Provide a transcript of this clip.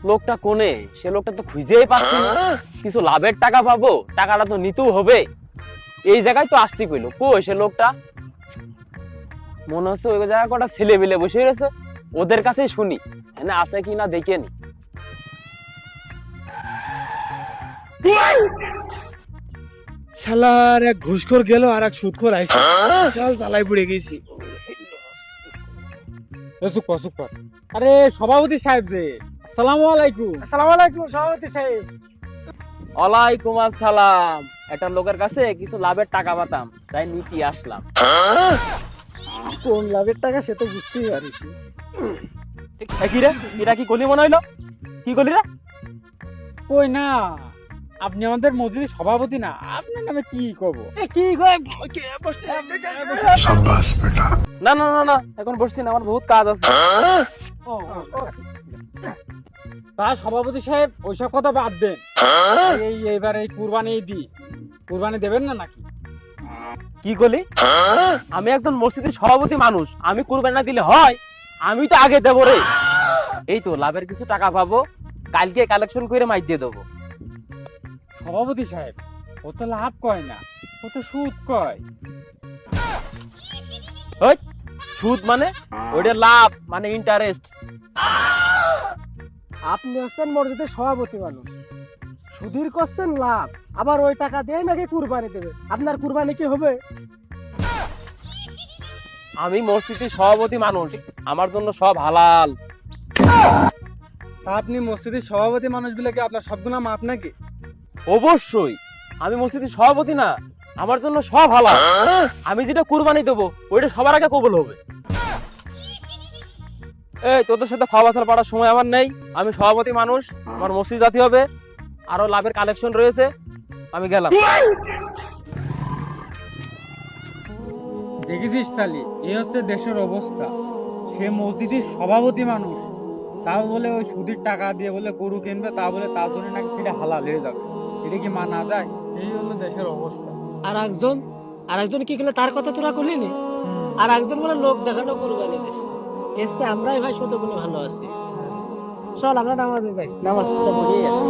লোকটা কোনে? সে লোকটা তো খুঁজেই পাচ্ছি না। কিছু লাভের টাকা পাবো, টাকাটা তো নিতেও হবে। এই জায়গায় তো আসতে কইলো, কই সে লোকটা? মনে হচ্ছে ওই জায়গায় কটা ছেলে বিলে বসে রয়েছে, ওদের কাছেই শুনি এনে আছে কি না দেখে নি। শালার এক ঘুষখোর গেল আর এক সুদখোর আইছে। শাল জ্বালায় পড়ে গেছি। চুপ কর চুপ কর। আরে সভাপতি সাহেব যে, আসসালামু আলাইকুম। আসসালামু আলাইকুম সভাপতি সাহেব। ওয়ালাইকুম আসসালাম। একটা লোকের কাছে কিছু লাভের টাকা পাতাম, তাই নিতে আসলাম। কোন লাভের টাকা সে তো বুঝতেই পারিস। কি রে, এটা কি কলি মনে হইলো? কি কলি রে? কই না, আপনি আমাদের মসজিদের সভাপতি না, আপনার নামে কি কব? কি शाबाश बेटा। না না না না, এখন বসছি না, আমার বহুত কাজ আছে। তা সভাপতি সাহেব ওইসব কথা বাদ দেন। এইবার এই কুরবানি দি, কুরবানি দেবেন না নাকি? কি কলি? আমি একজন মসজিদের সভাপতি মানুষ, আমি কুরবানি না দিলে হয়? আমি তো আগে দেবো রে। এই তো লাভের কিছু টাকা পাবো, কালকে কালেকশন করে মাইক দিয়ে দেবো। সভাপতি সাহেব ও তো লাভ কয় না, ও তো সুদ কয়। ওই সুদ মানে? ওইটা লাভ মানে ইন্টারেস্ট। আপনি হচ্ছেন মসজিদের সভাপতি মানুষ, সুদের করছেন লাভ, আবার ওই টাকা দিয়ে নাকি কুরবানি দেবে। আপনার কুরবানি কি হবে? আমি মসজিদের সভাপতি মানুষ, আমার জন্য সব হালাল। তা আপনি মসজিদের সভাপতি মানুষ বলে কি আপনার সবগুলা মাপ নাকি? অবশ্যই, আমি মসজিদের সভাপতি না, আমার জন্য সব হালাল। আমি যেটা কুরবানি দেবো ওইটা সবার আগে কবুল হবে। এই তোদের সাথে ফাওয়াসাল পাড়ার সময় আমার নেই, আমি সভাপতি মানুষ, আমার মসজিদ জাতি হবে, আরো লাভের কালেকশন রয়েছে, আমি গেলাম। দেখেছিস তালি, এই হচ্ছে দেশের অবস্থা। সে মসজিদের সভাপতি মানুষ, তাও বলে ওই সুদের টাকা দিয়ে বলে গরু কিনবে, তা বলে তার জন্য নাকি সেটা হালাল হয়ে যাবে। এটা কি মানা যায়? এই হলো দেশের অবস্থা। আর একজন কি করলে তার কথা তোরা করলি নি? আর একজন বলে লোক দেখানো কুরবানি দিচ্ছে। এসে আমরাই ভাই শতগুণে ভালো আছি। চল আমরা নামাজে যাই, নামাজ পড়ে আসি।